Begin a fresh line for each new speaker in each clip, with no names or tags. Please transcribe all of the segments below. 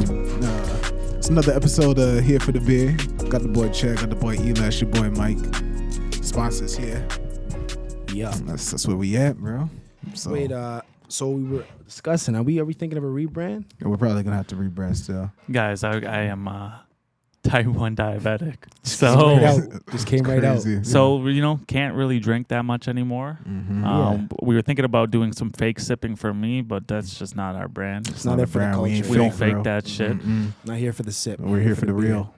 It's another episode of Here for the Beer. Got the boy Chad, got the boy Eli, your boy Mike. Sponsors here.
Yeah.
That's where we at, bro. So,
Wait, so we were discussing, are we thinking of a rebrand?
we're probably going to have to rebrand still.
Guys, I am type 1 diabetic.
Just came right out.
So, can't really drink that much anymore.
Mm-hmm.
We were thinking about doing some fake sipping for me, but that's just not our brand.
It's not there for the culture.
We don't fake that shit.
Not here for the sip.
We're here for the real.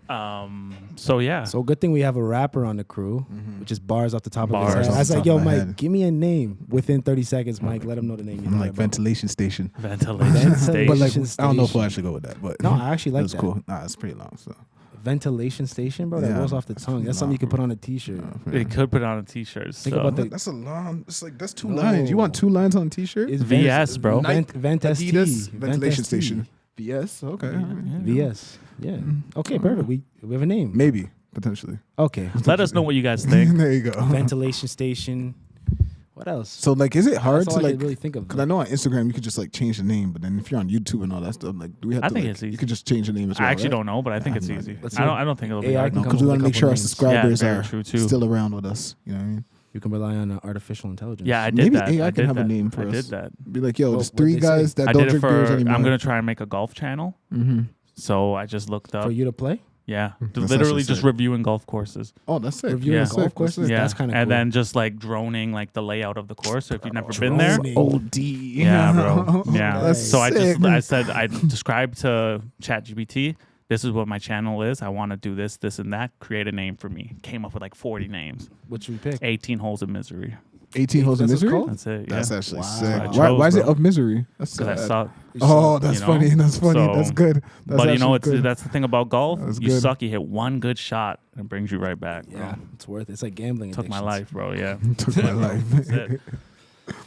So, yeah.
So good thing we have a rapper on the crew, which is bars off the top of his
Bars
head.
off
I was
the
like,
top
yo,
of my
Mike,
head.
give me a name within 30 seconds, Mike. Let him know the name.
I'm like ventilation station.
Ventilation station.
But like,
Station.
I don't know if I should go with that, but
No, I actually like
that's
that.
cool. Nah, it's pretty long, so.
Ventilation station, bro. That
Yeah,
rolls off the tongue. That's something you could put on a t-shirt.
It could put it on a t-shirt.
Think
so.
about the
That's a long, it's like, that's two
No.
lines. You want 2 lines on a t-shirt?
It's
VS, bro.
Vent ST.
Adidas, ventilation
ST.
station. VS, okay.
Yeah,
all right.
yeah.
VS. Yeah. Okay, perfect. We have a name.
Maybe, potentially.
Okay.
Let us know what you guys think.
There you go.
Ventilation station. What else?
So, like, is it hard
That's
to,
all I
like,
could really think of.
because I know on Instagram you could just, like, change the name, but then if you're on YouTube and all that stuff, like, do we have
I
to,
think
like,
it's easy.
you could just change the name as well,
I actually
right?
don't know, but I think
I
it's
have no
easy.
idea.
Let's
I don't think it'll be
AI
hard.
can
No,
come
because we
up
want
with
to
a
make sure our
couple names.
subscribers
Yeah, very
are
true, too.
still around with us. You know what I mean?
You can rely on artificial intelligence.
Yeah, I did
Maybe
that.
AI
I
can
did
have a
that.
name for
I
us.
did that.
Be like, yo,
Well,
there's
what'd
3
they say?
guys that
I
don't
did it
drink beers
for.
anymore.
I'm gonna try and make a golf channel.
Mm-hmm.
So I just looked up.
For you to play?
Yeah,
That's
literally
actually
just
sick.
reviewing golf courses.
Oh, that's sick.
Reviewing
Yeah.
golf courses?
Yeah,
That's kind of
and
cool.
then just like droning like the layout of the course. So if you've never been there,
Droning.
OD.
yeah, bro, yeah.
That's
So
sick.
I said I described to ChatGPT, this is what my channel is. I want to do this, this, and that. Create a name for me. Came up with like 40 names.
What should we pick?
18 holes of misery.
18 holes of
That's what's
misery?
called?
That's it. Yeah.
That's actually
Wow.
sick.
I
Why,
chose,
why is it
bro.
of misery? That's
Because I
sad.
suck.
Oh, that's
you know?
funny. That's funny.
So-
That's good. That's
But
actually good.
that's the thing about golf.
That's
You
good.
suck. You hit one good shot and it brings you right back. Bro.
Yeah, it's worth it. It's like gambling.
Took my
addictions.
life, bro. Yeah.
Took my life.
That's it.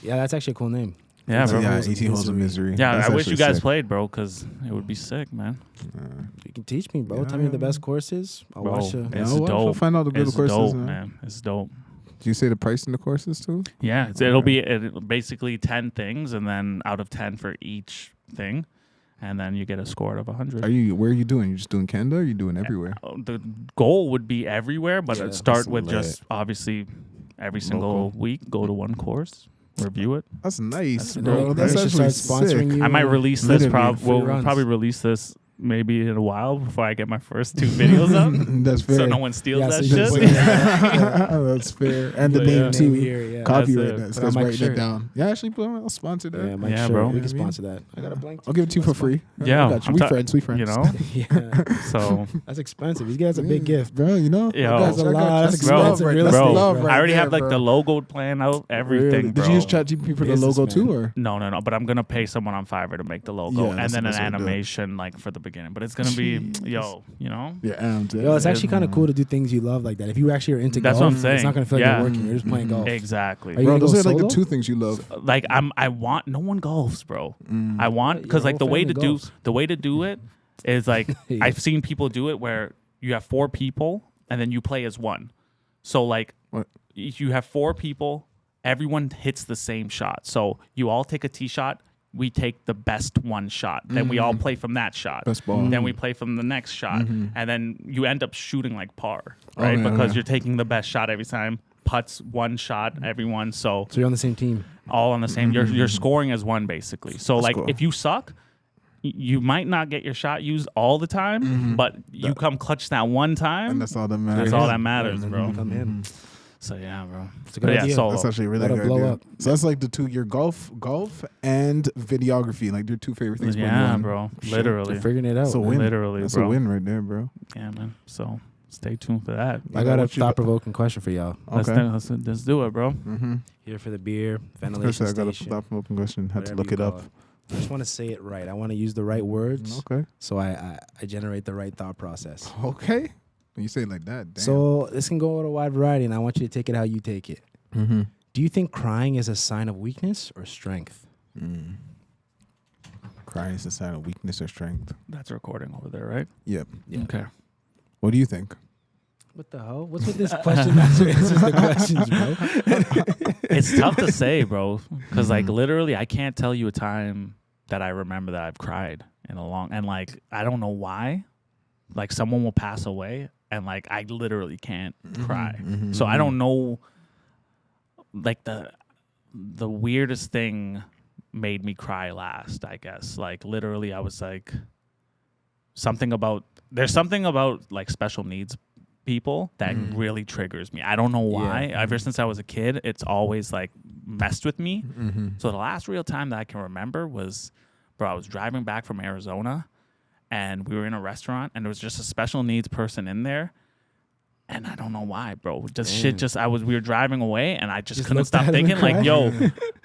Yeah, that's actually a cool name.
Yeah,
So,
bro.
yeah,
Holes of
18 holes of misery.
Yeah,
That's
I wish
actually
you guys
sick.
played, bro, because it would be sick, man.
You can teach me, bro.
Yeah,
Tell me the
yeah.
best courses. I'll
Bro,
watch you.
it's
Yeah, I'll
dope.
find out the good
It's
courses.
dope,
huh?
man. It's dope.
Do you say the price in the courses too?
Yeah, it'll be basically 10 things, and then out of 10 for each thing, and then you get a score out of 100.
Where are you doing? You just doing Canada or are you doing everywhere?
The goal would be everywhere, but
Yeah,
start
that's
with
lit.
just obviously every single week, go to one course, review it.
That's nice,
That's
bro.
dope.
That's
They should
actually
start sponsoring
sick.
you.
I might release this.
Literally,
free
We'll
runs.
probably release this maybe in a while before I get my first 2 videos up,
That's fair.
so no one steals
Yeah,
that
so you
shit.
can put
That's fair. And the
But
name
yeah.
too.
here, yeah.
Copyright
it.
that.
Put
So
on Mike's
writing it
shirt.
down. Yeah, actually, I'll sponsor that.
Yeah, Mike
Yeah,
shirt.
bro.
We can
You know what I mean?
sponsor that. I got a blank.
I'll give it to you for free.
Yeah,
I got you.
I'm
We
ta-
friends. We friends.
You know,
Yeah,
so
that's expensive. These guys a big gift.
bro. You know,
Yo.
That's a lot. That's
Bro,
expensive real
That's
estate,
the
bro,
love
bro.
I already
there,
have like
bro.
the logo plan out, everything,
Really?
bro.
Did you use ChatGPT for the logo
Businessman.
too, or?
No, but I'm gonna pay someone on Fiverr to make the logo
Yeah,
and
that's-
then an
that's what I do.
animation like for the beginning. But it's gonna be, you know.
Yeah,
Yo, it's actually
Yeah.
kind of cool to do things you love like that. If you actually are into
That's
golf,
what I'm saying.
it's not gonna feel like
Yeah.
you're working. You're just playing golf.
Exactly.
Are you
Bro,
gonna
those
go
are like the
solo?
2 things you love.
Like I want no one golfs, bro. I want
Your
because like
whole
the way to
family
do
golfs.
it is like
Yeah.
I've seen people do it where you have 4 people and then you play as one. So like
What?
if you have 4 people, everyone hits the same shot. So you all take a tee shot. We take the best one shot. Then we all play from that shot.
Best ball.
Then we play from the next shot. And then you end up shooting like par,
Oh,
right?
yeah,
because
yeah.
you're taking the best shot every time. Putts one shot, everyone. So
So you're on the same team.
all on the same. You're scoring as one basically. So like
cool.
if you suck, you might not get your shot used all the time, but you come clutch that one time.
And that's all that matters.
That's all that matters,
And then
bro.
you come in.
So yeah, bro.
It's a good
But yeah,
idea.
solo.
That's actually a really
Let it
good
blow
idea.
up.
So that's like the 2, your golf and videography, like your 2 favorite things.
Yeah,
one.
bro.
Shit.
Literally.
You're figuring it out.
That's a
man.
win.
Literally,
That's
bro.
a win right there, bro.
Yeah, man. So stay tuned for that.
I got a
what you-
thought-provoking question for y'all.
Okay.
Let's do it, bro.
Mm-hmm.
Here for the beer,
First,
ventilation
I got a
station.
thought-provoking question. Had to
whatever
look
you
it up.
call I just want to say it right. I want to use the right words,
Okay.
so I generate the right thought process.
Okay. When you say it like that, damn.
So this can go with a wide variety, and I want you to take it how you take it.
Mm-hmm.
Do you think crying is a sign of weakness or strength?
Crying is a sign of weakness or strength.
That's recording over there, right?
Yep.
Yeah.
Okay.
What do you think?
What the hell? What's with this question master answers the questions, bro?
It's tough to say, bro, because like literally, I can't tell you a time that I remember that I've cried. in a long, and like I don't know why, like someone will pass away and like I literally can't cry. So I don't know, like the weirdest thing made me cry last, I guess. Like literally I was like there's something about like special needs people that really triggers me. I don't know why. Ever since I was a kid, it's always like messed with me. So the last real time that I can remember was, bro, I was driving back from Arizona and we were in a restaurant and there was just a special needs person in there. And I don't know why, bro. We were driving away and I just couldn't stop thinking like, yo,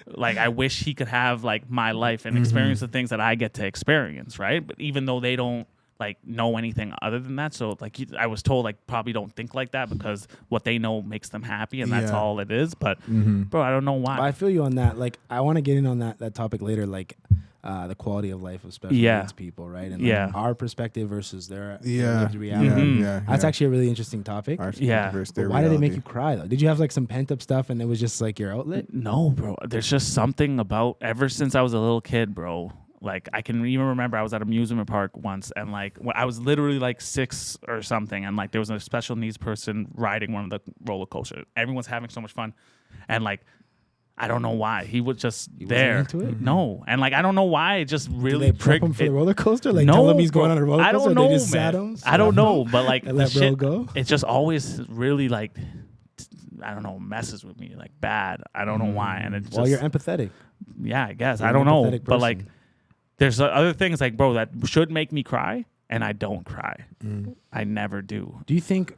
like I wish he could have like my life and experience the things that I get to experience, right? But even though they don't like know anything other than that, so like I was told like probably don't think like that because what they know makes them happy and that's all it is. But bro, I don't know why.
But I feel you on that. Like I want to get in on that topic later, like the quality of life of special needs people, right? And like our perspective versus their lived reality. That's actually a really interesting topic.
Versus their
why did
reality.
it make you cry though? Did you have like some pent up stuff and it was just like your outlet?
No, bro. There's just something about ever since I was a little kid, bro. Like I can even remember I was at an amusement park once and like I was literally like 6 or something and like there was a special needs person riding one of the roller coasters. Everyone's having so much fun. And like I don't know why. He was just there.
Into it?
No. And like I don't know why it just really
Did they prep him for the roller coaster? Like tell him he's going on a roller coaster?
I don't know,
they just
man.
sat him,
I don't know, but like
and let bro go?
It just always really like I don't know, messes with me like bad. I don't know why. And it's just,
well, you're empathetic.
Yeah, I guess.
You're
I don't know.
empathetic
But like
person.
there's other things like, bro, that should make me cry, and I don't cry. I never do.
Do you think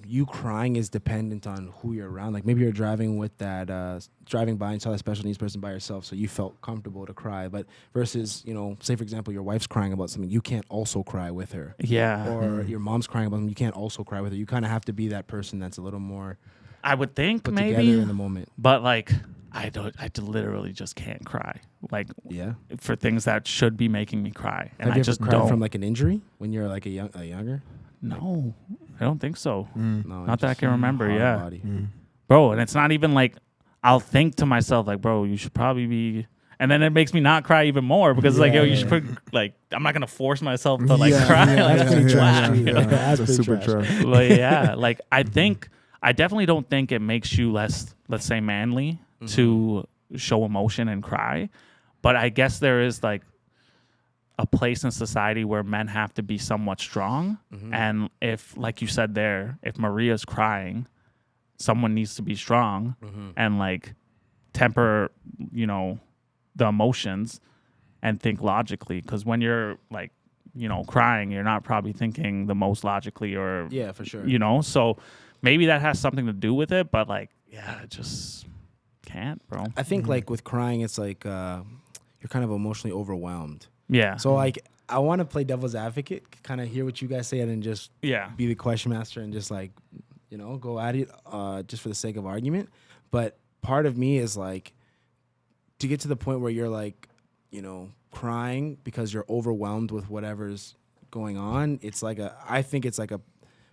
you crying is dependent on who you're around? Like maybe you're driving with that, driving by and saw that special needs person by yourself, so you felt comfortable to cry. But versus, say for example, your wife's crying about something, you can't also cry with her.
Yeah.
Or your mom's crying about something, you can't also cry with her. You kind of have to be that person that's a little more
I would think
put
maybe
together in the moment.
But like I literally just can't cry. Like for things that should be making me cry. And
Have you
I just
ever cried
don't.
from like an injury when you're like a younger?
No, I don't think so.
No,
Not that I can remember.
hard
Yeah.
body.
Bro, and it's not even like I'll think to myself like, bro, you should probably be, and then it makes me not cry even more because it's like, yo, you should put like, I'm not gonna force myself to like cry.
That's pretty trash. That's
That's
pretty
super
trash.
trash.
But yeah, like I definitely don't think it makes you less, let's say, manly to show emotion and cry. But I guess there is like a place in society where men have to be somewhat strong. And if, like you said there, if Maria's crying, someone needs to be strong and like temper, the emotions and think logically. Because when you're like, crying, you're not probably thinking the most logically or,
Yeah, for sure.
So maybe that has something to do with it. But like, yeah, it just can't, bro.
I think like with crying, it's like you're kind of emotionally overwhelmed.
Yeah.
So like I want to play devil's advocate, kind of hear what you guys say, and then just be the question master and just like go at it just for the sake of argument. But part of me is like to get to the point where you're like crying because you're overwhelmed with whatever's going on. It's like I think it's like a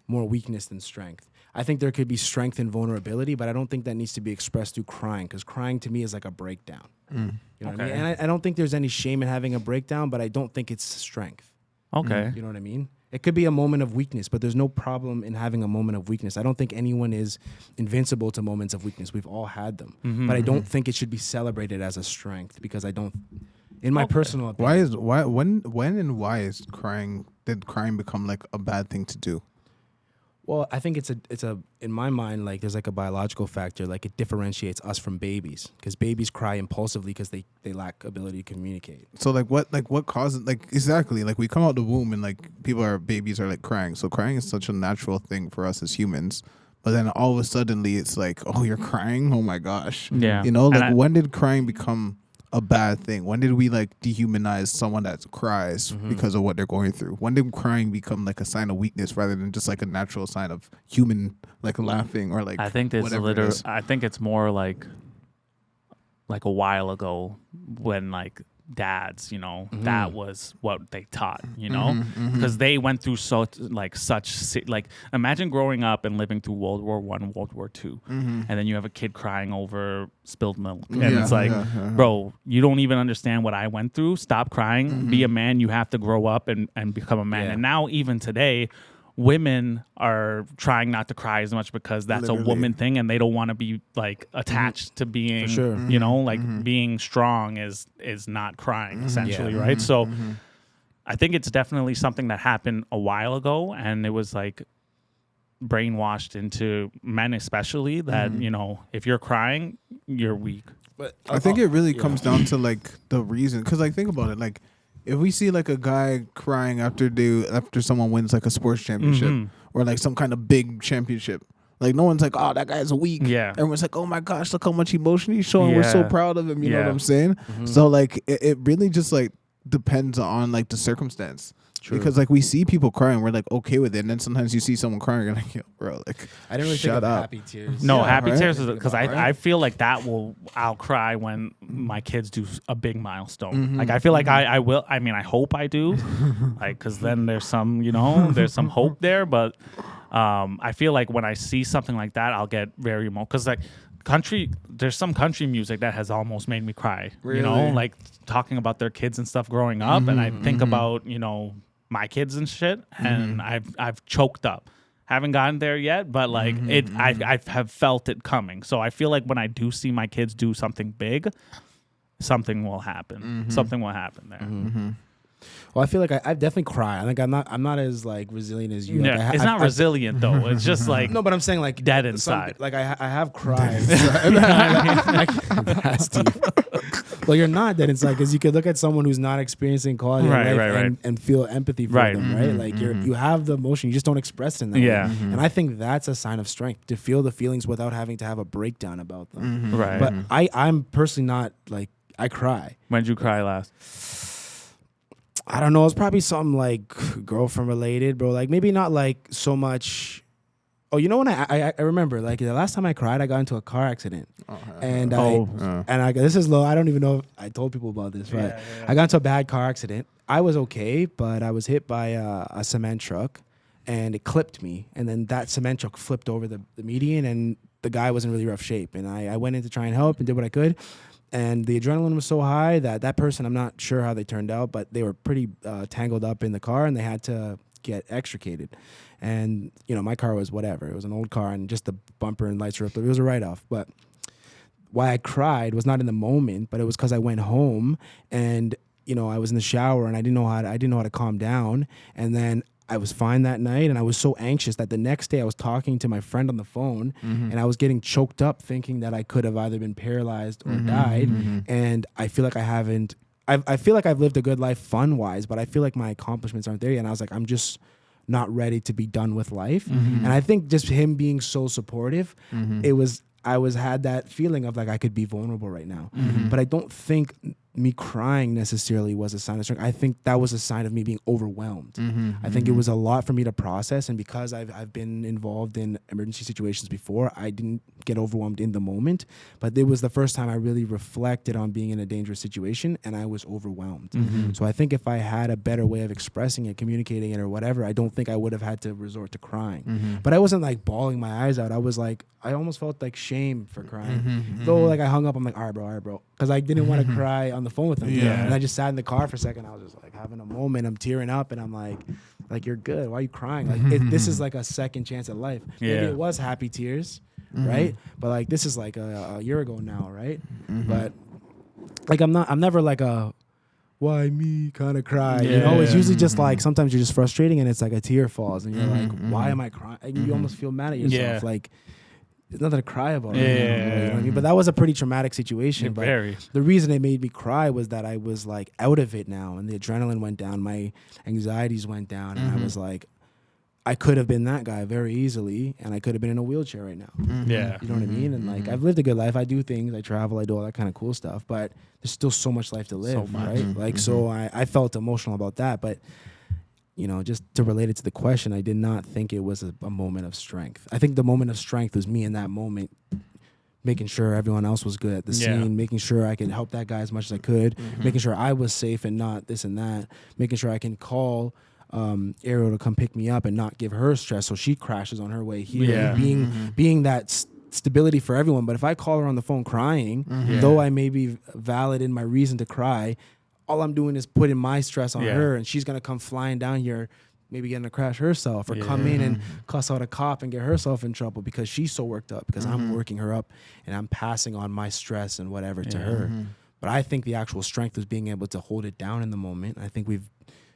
more weakness than strength. I think there could be strength and vulnerability, but I don't think that needs to be expressed through crying, because crying to me is like a breakdown. You know what I mean? And I don't think there's any shame in having a breakdown, but I don't think it's strength.
Okay.
You know what I mean? It could be a moment of weakness, but there's no problem in having a moment of weakness. I don't think anyone is invincible to moments of weakness. We've all had them. But I don't think it should be celebrated as a strength, because I don't, in my personal opinion.
Did crying become like a bad thing to do?
Well, I think it's a in my mind, like there's like a biological factor, like it differentiates us from babies, because babies cry impulsively because they lack ability to communicate.
So what causes, like, exactly, like we come out the womb and like babies are like crying. So crying is such a natural thing for us as humans. But then all of a sudden it's like, oh, you're crying? Oh my gosh.
Yeah.
When did crying become a bad thing? When did we like dehumanize someone that cries because of what they're going through? When did crying become like a sign of weakness rather than just like a natural sign of human like laughing or like?
I think it's I think it's more like a while ago when like dads, you know, that was what they taught, you know, because they went through imagine growing up and living through World War I, World War II, and then you have a kid crying over spilled milk, and it's like, bro, you don't even understand what I went through. Stop crying, be a man. You have to grow up and become a man. And now even today, women are trying not to cry as much because that's a woman thing, and they don't want to be like attached to being, you know, like being strong is not crying essentially, right? So I think it's definitely something that happened a while ago, and it was like brainwashed into men especially that, you know, if you're crying, you're weak.
But I think it really comes down to like the reason, because like think about it, like if we see like a guy crying after someone wins like a sports championship or like some kind of big championship, like no one's like, oh, that guy's weak. Yeah. Everyone's like, oh my gosh, look how much emotion he's showing. We're so proud of him. You know what I'm saying? So like it really just like depends on like the circumstance. True. Because like we see people crying, we're like okay with it, and then sometimes you see someone crying, you're like, yo, bro, like
I didn't really think of happy tears.
No, happy tears is because I feel like I'll cry when my kids do a big milestone. Like I feel like I will. I mean, I hope I do, like because then there's some, you know, there's some hope there. But I feel like when I see something like that, I'll get very emotional because like there's some country music that has almost made me cry. Really? You know, like talking about their kids and stuff growing up, and I think about, you know, my kids and shit, and I've choked up. Haven't gotten there yet, but like I have felt it coming. So I feel like when I do see my kids do something big, something will happen. Something will happen there.
Well, I feel like I've definitely cried. I think I'm not as like resilient as you.
Yeah,
like,
it's not resilient though. It's just like
no, but I'm saying like
dead inside.
Like I have cried. That's deep. Well, you're not dead inside because you could look at someone who's not experiencing quality of life and feel empathy for them, right? Like you have the emotion, you just don't express it in that way. And I think that's a sign of strength, to feel the feelings without having to have a breakdown about them. Right. But I'm personally not like I cry.
When did you cry last?
I don't know. It's probably something like girlfriend related, bro. Like maybe not like so much. Oh, you know when I remember like the last time I cried, I got into a car accident, and this is low. I don't even know if I told people about this, but I got into a bad car accident. I was okay, but I was hit by a cement truck, and it clipped me, and then that cement truck flipped over the median, and the guy was in really rough shape, and I went in to try and help and did what I could. And the adrenaline was so high that person, I'm not sure how they turned out, but they were pretty tangled up in the car, and they had to get extricated. And, you know, my car was whatever. It was an old car, and just the bumper and lights were up. It was a write-off. But why I cried was not in the moment, but it was because I went home, and, you know, I was in the shower, and I didn't know how to calm down. And then I was fine that night, and I was so anxious that the next day I was talking to my friend on the phone, and I was getting choked up thinking that I could have either been paralyzed or died. And I feel like I feel like I've lived a good life fun-wise, but I feel like my accomplishments aren't there yet. And I was like, I'm just not ready to be done with life. And I think just him being so supportive, I had that feeling of like I could be vulnerable right now. But I don't think me crying necessarily was a sign of strength. I think that was a sign of me being overwhelmed. I think it was a lot for me to process, and because I've been involved in emergency situations before, I didn't get overwhelmed in the moment, but it was the first time I really reflected on being in a dangerous situation, and I was overwhelmed. So I think if I had a better way of expressing it, communicating it, or whatever, I don't think I would have had to resort to crying. But I wasn't like bawling my eyes out. I was like, I almost felt like shame for crying. Though like I hung up, I'm like, all right, bro. Because I didn't want to cry on the phone with him. And I just sat in the car for a second. I was just like having a moment. I'm tearing up, and I'm like you're good. Why are you crying? Like this is like a second chance at life. Maybe it was happy tears, right? But like this is like a year ago now, right? But like I'm never like a why me kind of cry. You know, it's usually just like sometimes you're just frustrating, and it's like a tear falls, and you're like, why am I crying? And you almost feel mad at yourself, like. There's nothing to cry about. You know what I mean? But that was a pretty traumatic situation. But the reason it made me cry was that I was like out of it now, and the adrenaline went down, my anxieties went down, and I was like, I could have been that guy very easily, and I could have been in a wheelchair right now. Yeah, you know what I mean? And like I've lived a good life. I do things, I travel, I do all that kind of cool stuff. But there's still so much life to live, right? Like so, I felt emotional about that, but. You know, just to relate it to the question, I did not think it was a moment of strength. I think the moment of strength was me in that moment making sure everyone else was good at the scene, making sure I could help that guy as much as I could, making sure I was safe and not this and that, making sure I can call Ariel to come pick me up and not give her stress so she crashes on her way here. Being that stability for everyone. But if I call her on the phone crying, though I may be valid in my reason to cry, all I'm doing is putting my stress on her, and she's gonna come flying down here, maybe getting to crash herself, or come in and cuss out a cop and get herself in trouble because she's so worked up because I'm working her up and I'm passing on my stress and whatever to her. But I think the actual strength is being able to hold it down in the moment. I think we've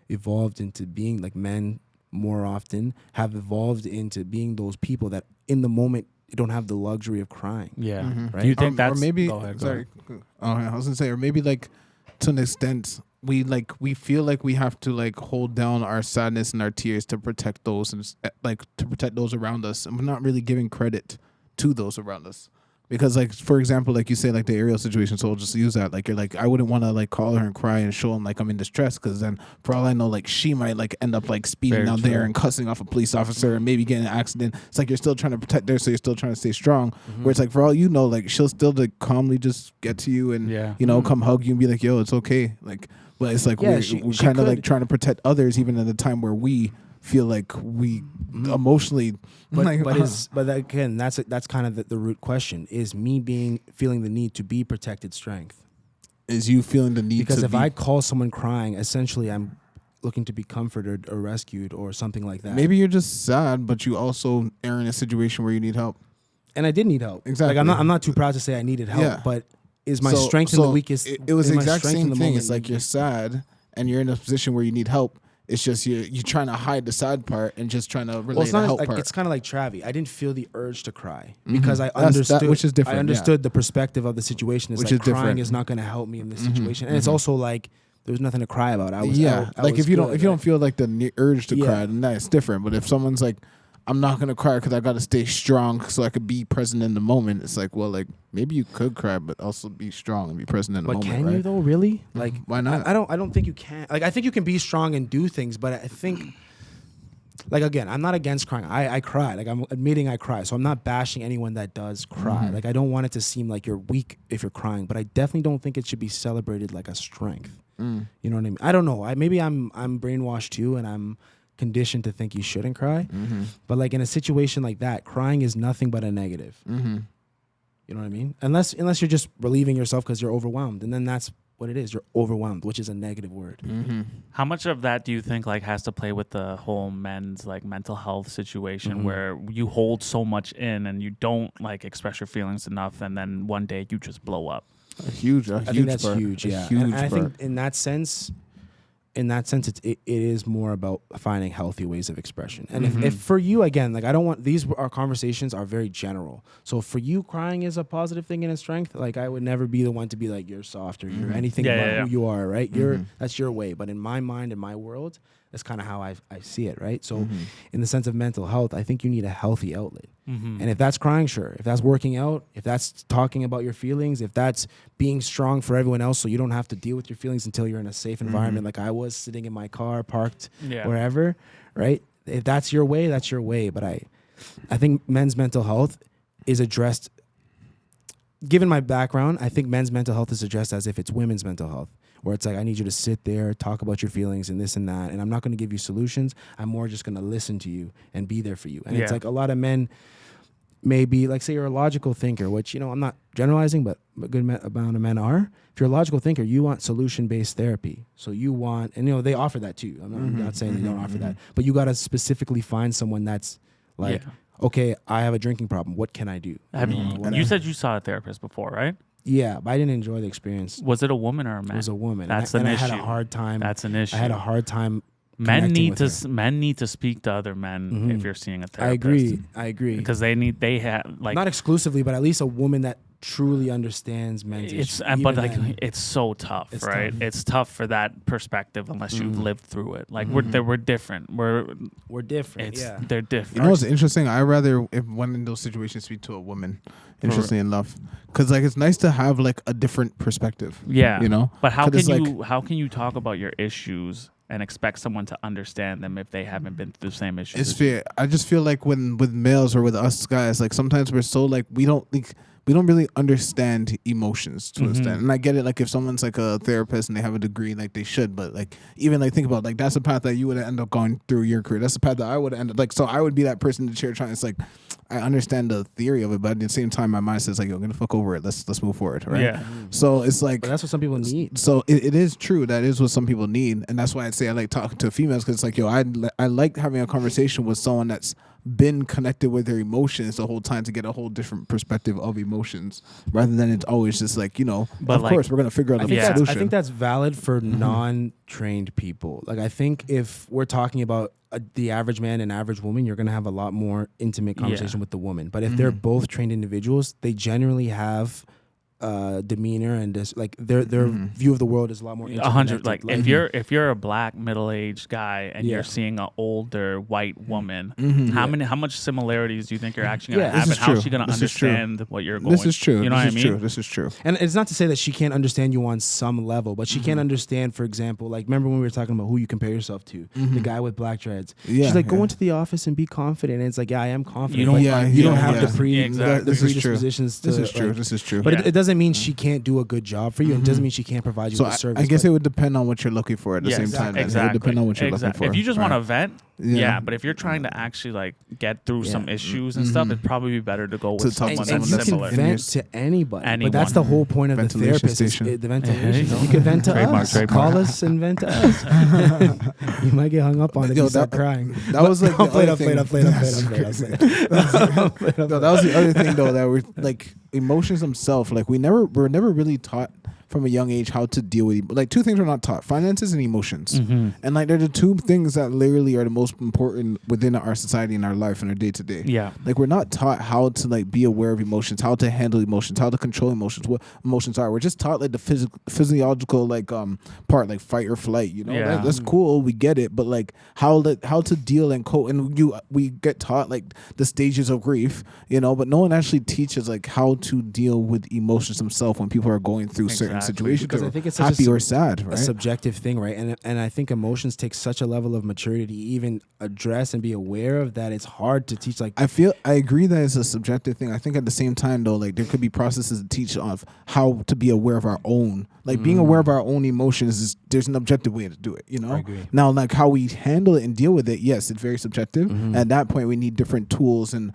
evolved into being like men more often have evolved into being those people that in the moment you don't have the luxury of crying. Right?
Do you think that's...
Or maybe,
go ahead.
I was gonna say, or maybe like to an extent, we feel like we have to like hold down our sadness and our tears to protect those and like to protect those around us, and we're not really giving credit to those around us. Because like, for example, like you say, like the Ariel situation, so we'll just use that. Like you're like, I wouldn't want to like call her and cry and show him like I'm in distress, because then for all I know, like she might like end up like speeding down there and cussing off a police officer and maybe getting an accident. It's like you're still trying to protect her, so you're still trying to stay strong. Where it's like, for all you know, like she'll still like calmly just get to you and you know come hug you and be like, yo, it's okay. Like, but it's like we're kind of like trying to protect others even at a time where we feel like we emotionally,
but
like,
again, that's kind of the root question: is me feeling the need to be protected strength?
Is you feeling the need
because
to
if I call someone crying, essentially I'm looking to be comforted or rescued or something like that.
Maybe you're just sad, but you also are in a situation where you need help.
And I did need help.
Exactly.
Like I'm not too proud to say I needed help, but is my strength in the weakest?
It was the exact same thing. It's like you're sad and you're in a position where you need help. It's just you're trying to hide the sad part and just trying to relate the help
like,
part.
It's kind of like Travi. I didn't feel the urge to cry because I understood,
which is different.
I understood the perspective of the situation. It's like crying is not going to help me in this situation, and it's also like there was nothing to cry about. I was
if you don't feel like the urge to cry, then that's different. But if someone's like, I'm not gonna cry because I gotta stay strong so I could be present in the moment. It's like, well, like maybe you could cry, but also be strong and be present in the moment.
But can
right?
you though? Really? Like,
why not?
I don't think you can. Like, I think you can be strong and do things, but I think, like, again, I'm not against crying. I cry. Like, I'm admitting I cry, so I'm not bashing anyone that does cry. Like, I don't want it to seem like you're weak if you're crying, but I definitely don't think it should be celebrated like a strength. You know what I mean? I don't know. Maybe I'm brainwashed too, and I'm conditioned to think you shouldn't cry, but like in a situation like that, crying is nothing but a negative. You know what I mean? Unless you're just relieving yourself because you're overwhelmed, and then that's what it is. You're overwhelmed, which is a negative word.
How much of that do you think like has to play with the whole men's like mental health situation where you hold so much in and you don't like express your feelings enough, and then one day you just blow up?
I think that's
part. Huge. Yeah, and I think in that sense, it is more about finding healthy ways of expression. And if for you, again, like I don't want, our conversations are very general. So for you, crying is a positive thing and a strength. Like I would never be the one to be like, you're soft or you're anything about who you are, right? That's your way. But in my mind, in my world, that's kind of how I see it, right? So in the sense of mental health, I think you need a healthy outlet. And if that's crying, sure. If that's working out, if that's talking about your feelings, if that's being strong for everyone else so you don't have to deal with your feelings until you're in a safe environment like I was sitting in my car, parked wherever, right? If that's your way, that's your way. But I think men's mental health is addressed, given my background, I think men's mental health is addressed as if it's women's mental health. Where it's like, I need you to sit there, talk about your feelings and this and that. And I'm not going to give you solutions. I'm more just going to listen to you and be there for you. And it's like a lot of men maybe, like say you're a logical thinker, which, you know, I'm not generalizing, but a good amount of men are. If you're a logical thinker, you want solution-based therapy. So you want, and you know, they offer that too. I'm not saying they don't offer that. But you got to specifically find someone that's like, okay, I have a drinking problem. What can I do?
You said you saw a therapist before, right?
Yeah, but I didn't enjoy the experience.
Was it a woman or a man?
It was a woman.
That's an issue.
I had a hard time.
That's an issue.
I had a hard time.
Men need to speak to other men if you're seeing a therapist.
I agree.
Because they have like
not exclusively, but at least a woman that truly understands men's issues.
But like it's so tough, right? It's tough for that perspective unless you've lived through it. Like we're different. We're different. They're different.
You know what's interesting? I rather if one in those situations speak to a woman. Interesting enough, because like it's nice to have like a different perspective. Yeah, you know.
But how can you talk about your issues and expect someone to understand them if they haven't been through the same issues?
It's fair. I just feel like with males or with us guys, like sometimes we're so like we don't think we don't really understand emotions to an extent. And I get it, like if someone's like a therapist and they have a degree, like they should, but like even like think about like that's the path that you would end up going through your career. That's the path that I would end up like. So I would be that person in the chair trying. It's like I understand the theory of it, but at the same time, my mind says like, "Yo, I'm gonna fuck over it. Let's move forward." Right?
Yeah.
So it's like,
but that's what some people need.
So it is true. That is what some people need, and that's why I say I like talking to females because it's like, yo, I like having a conversation with someone that's been connected with their emotions the whole time to get a whole different perspective of emotions, rather than it's always just like, you know, but of course we're gonna figure out a solution.
I think that's valid for non-trained people. Like I think if we're talking about the average man and average woman, you're gonna have a lot more intimate conversation with the woman. But if they're both trained individuals, they generally have demeanor and just like their view of the world is a lot more
100. Like if you're a black middle-aged guy and you're seeing an older white woman, how much similarities do you think you're actually gonna have, and how is she gonna understand what you're going?
This is true.
You know what I mean?
This is true.
And it's not to say that she can't understand you on some level, but she can't understand, for example, like remember when we were talking about who you compare yourself to, the guy with black dreads. She's like, go into the office and be confident. And it's like, yeah, I am confident. You don't have the predispositions.
This is true. This is true.
But it doesn't mean she can't do a good job for you. It doesn't mean she can't provide you with service.
I guess it would depend on what you're looking for at the same time.
Exactly.
It would depend on what you're looking for.
If you just want to vent, but if you're trying to actually like get through some issues and stuff, it'd probably be better to go with someone that's similar.
You can vent to anybody. But that's the whole point of the therapist. The ventilation. You can vent to us. Call us and vent to us. You might get hung up on it. You start crying.
That was like
play it up.
That was the other thing though, that we're like emotions themselves. Like we're never really taught from a young age how to deal with, like, two things we're not taught: finances and emotions. And like they're the two things that literally are the most important within our society and our life and our day to day. Like we're not taught how to like be aware of emotions, how to handle emotions, how to control emotions, what emotions are. We're just taught like the physiological like part, like fight or flight, you know. That's cool, we get it, but like how to deal and cope. And we get taught like the stages of grief, you know, but no one actually teaches like how to deal with emotions themselves when people are going through certain situations,
because I think it's
happy or sad, right?
A subjective thing, right? And I think emotions take such a level of maturity to even address and be aware of that. It's hard to teach. Like
I agree that it's a subjective thing. I think at the same time though, like there could be processes to teach of how to be aware of our own. Like being aware of our own emotions there's an objective way to do it, you know?
I agree.
Now, like how we handle it and deal with it, yes, it's very subjective. At that point, we need different tools and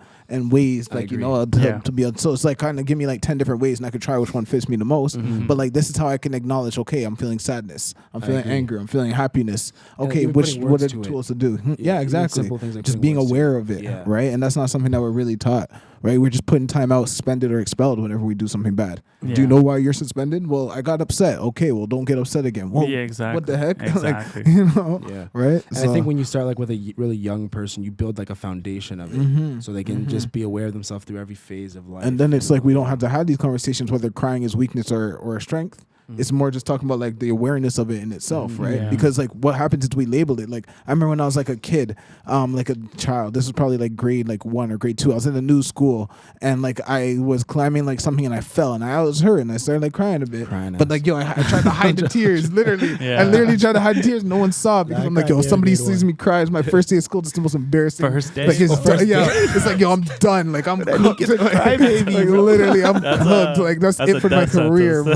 ways, like, you know, to be able, so it's like kind of give me like 10 different ways and I could try which one fits me the most. But like this is how I can acknowledge, okay, I'm feeling sadness, I'm feeling anger, I'm feeling happiness. Okay, what are the tools to do? Yeah, exactly.
Simple things like
just being aware of it, right? And that's not something that we're really taught, right? We're just putting time out, suspended or expelled whenever we do something bad. Do you know why you're suspended? Well, I got upset. Okay, well, don't get upset again. Well,
exactly.
What the heck?
Exactly.
Like, you know, right?
And I think when you start like with a really young person, you build like a foundation of it, so they can just be aware of themselves through every phase of life.
And then it's like we don't have to have these conversations whether crying is weakness or a strength. It's more just talking about like the awareness of it in itself, right? Because like what happens is we label it. Like I remember when I was like a kid, like a child, this was probably like grade like 1 or grade 2. I was in a new school and like I was climbing like something and I fell and I was hurt and I started like crying a bit. But like, yo, I tried to hide the tears, literally. I literally tried to hide the tears. No one saw it because I'm like, yo, somebody sees me cry. It's my first day of school. It's the most embarrassing.
First day.
Like it's like, yo, I'm done. Like I'm cooked. Like literally, I'm cooked. Like that's it for my career, bro.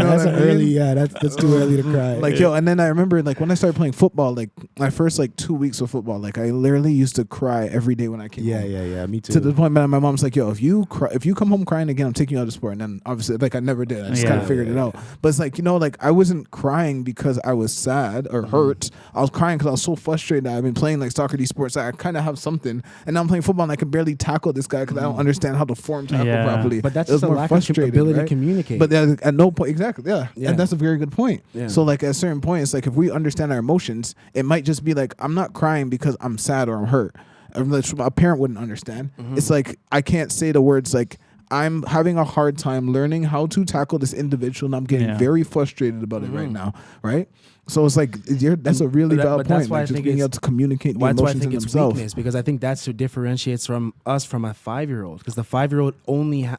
You know what I mean?
That's too early to cry.
Like, yo, and then I remember like when I started playing football, like my first like 2 weeks of football, like I literally used to cry every day when I came home.
Me too.
To the point that my mom's like, yo, if you come home crying again, I'm taking you out of sport. And then obviously like I never did. I just kind of figured it out. But it's like, you know, like I wasn't crying because I was sad or hurt. I was crying because I was so frustrated that I've been playing like soccer, these sports. I kind of have something. And now I'm playing football and I can barely tackle this guy because I don't understand how to form tackle properly.
But that's just a lack of ability to communicate.
But at no point, exactly, and that's a very good point. So like at a certain point, it's like if we understand our emotions, it might just be like, I'm not crying because I'm sad or I'm hurt. A parent wouldn't understand. It's like I can't say the words like, I'm having a hard time learning how to tackle this individual and I'm getting very frustrated about it right now, right? So it's like that's a really valid point. Like just being able to communicate the emotions in themselves.
Weakness, because I think that's what differentiates from us from a 5-year-old. Because the 5-year-old only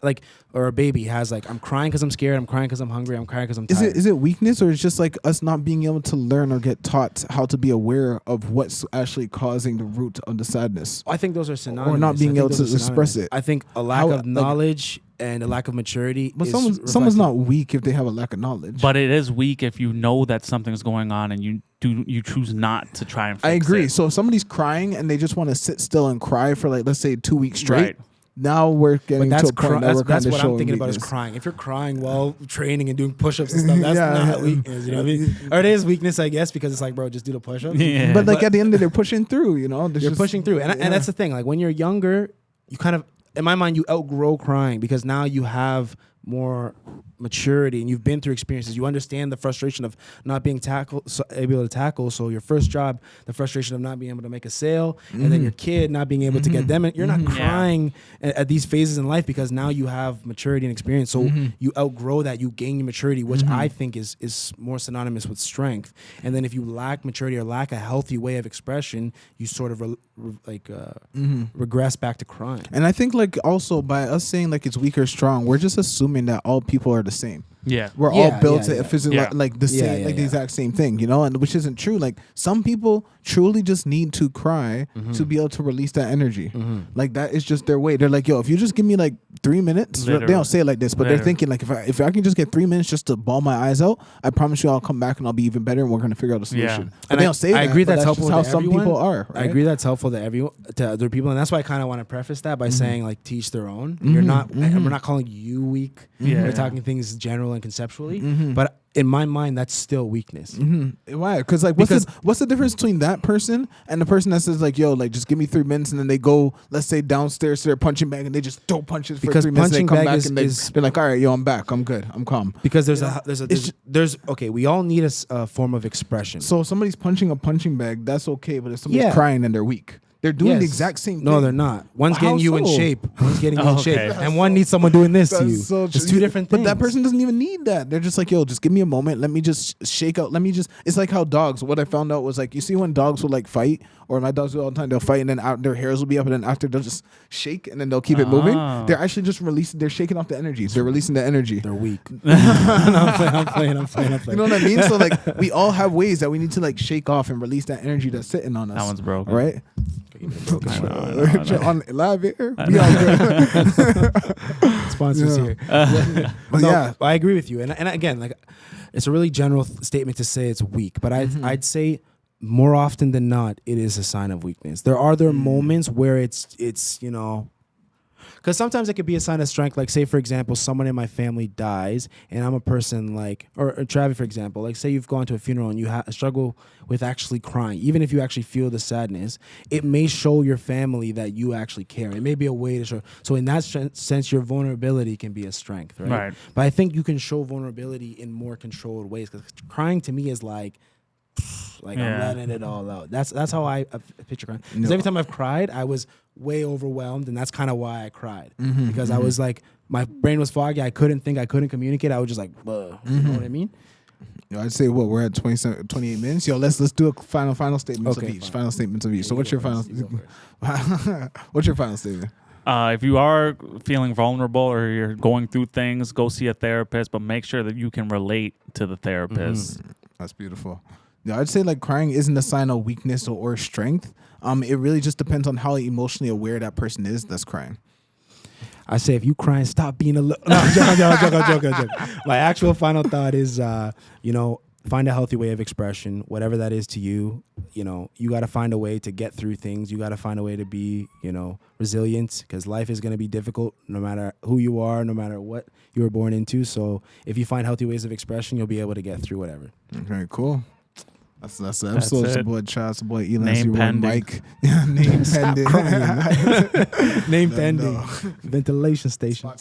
or a baby has like, I'm crying because I'm scared, I'm crying because I'm hungry, I'm crying because I'm tired.
Is it weakness or it's just like us not being able to learn or get taught how to be aware of what's actually causing the root of the sadness?
I think those are synonymous.
Or not being able to express it.
I think a lack of knowledge and a lack of maturity.
But someone's not weak if they have a lack of knowledge.
But it is weak if you know that something's going on and you choose not to try and fix it.
I agree. So if somebody's crying and they just want to sit still and cry for like, let's say 2 weeks straight.
Right.
Now we're getting to a point that we're
that's
kind of
what I'm thinking about is crying. If you're crying while training and doing push-ups and stuff, that's not weakness. You know what I mean? Or it is weakness, I guess, because it's like, bro, just do the push-ups.
Yeah.
But like at the end of it, they're pushing through. You know,
you're pushing through, and that's the thing. Like when you're younger, you kind of, in my mind, you outgrow crying because now you have more maturity and you've been through experiences. You understand the frustration of not being able to tackle. So your first job, the frustration of not being able to make a sale, and then your kid not being able to get them. You're not crying at these phases in life because now you have maturity and experience. So you outgrow that. You gain your maturity, which I think is more synonymous with strength. And then if you lack maturity or lack a healthy way of expression, you sort of regress back to crying.
And I think like also by us saying like it's weak or strong, we're just assuming that all people are the same.
Yeah,
we're all built to like the same,
the
exact same thing, you know, and which isn't true. Like some people truly just need to cry to be able to release that energy. Like that is just their way. They're like, yo, if you just give me like 3 minutes, they don't say it like this, but they're thinking like if I can just get 3 minutes just to bawl my eyes out, I promise you I'll come back and I'll be even better and we're gonna figure out a solution. But
and
they don't say that.
I agree that's helpful
how
to
some
everyone.
people are. Right?
I agree that's helpful to other people, and that's why I kind of want to preface that by saying like teach their own. You're not. We're not calling you weak. We're talking things general and conceptually. But in my mind, that's still weakness.
Why? Because like, what's the difference between that person and the person that says like, yo, like just give me 3 minutes, and then they go, let's say downstairs to their punching bag and they just throw punches for 3 minutes. And they come back and they're like, all right, yo, I'm back, I'm good, I'm calm.
Because there's okay, we all need a form of expression.
So if somebody's punching a punching bag, that's okay. But if somebody's crying and they're weak, they're doing the exact same thing.
No, they're not. One's getting you in shape. One's getting you in shape. And one needs someone doing this to you. It's two different things.
But that person doesn't even need that. They're just like, yo, just give me a moment. Let me just shake out. It's like how dogs, what I found out was like, you see when dogs will like fight, or my dogs do all the time, they'll fight and then their hairs will be up and then after they'll just shake and then they'll keep it moving. They're actually just they're shaking off the energy. They're releasing the energy.
They're weak. I'm playing.
You know what I mean? So like we all have ways that we need to like shake off and release that energy that's sitting on us.
That one's broken.
Right?
I know.
On live here. We all good.
Sponsors here.
But
I agree with you. And again, like it's a really general statement to say it's weak, but I'd say more often than not, it is a sign of weakness. There are moments where it's you know, because sometimes it could be a sign of strength. Like say, for example, someone in my family dies and I'm a person like, or Travis, for example, like say you've gone to a funeral and you struggle with actually crying. Even if you actually feel the sadness, it may show your family that you actually care. It may be a way to show. So in that sense, your vulnerability can be a strength, right? But I think you can show vulnerability in more controlled ways, because crying to me is like I'm letting it all out. That's how I picture crying. Because every time I've cried, I was way overwhelmed, and that's kind of why I cried. Because I was like, my brain was foggy. I couldn't think. I couldn't communicate. I was just like, you know what I mean?
Yo, I'd say we're at 28 minutes. Yo, let's do a final statements of each. Final statements of each. So what's your final? What's your final statement?
If you are feeling vulnerable or you're going through things, go see a therapist, but make sure that you can relate to the therapist.
That's beautiful. Yeah, I'd say like crying isn't a sign of weakness or strength. It really just depends on how emotionally aware that person is that's crying.
I say if you crying, stop being a little. No, I'm joking. My actual final thought is, find a healthy way of expression, whatever that is to you. You know, you got to find a way to get through things. You got to find a way to be, resilient, because life is going to be difficult no matter who you are, no matter what you were born into. So if you find healthy ways of expression, you'll be able to get through whatever.
Okay, cool. That's the episode. It's your boy Charles, your boy Elon,
Name pending.
Mike. Name pending.
Name pending. Ventilation station.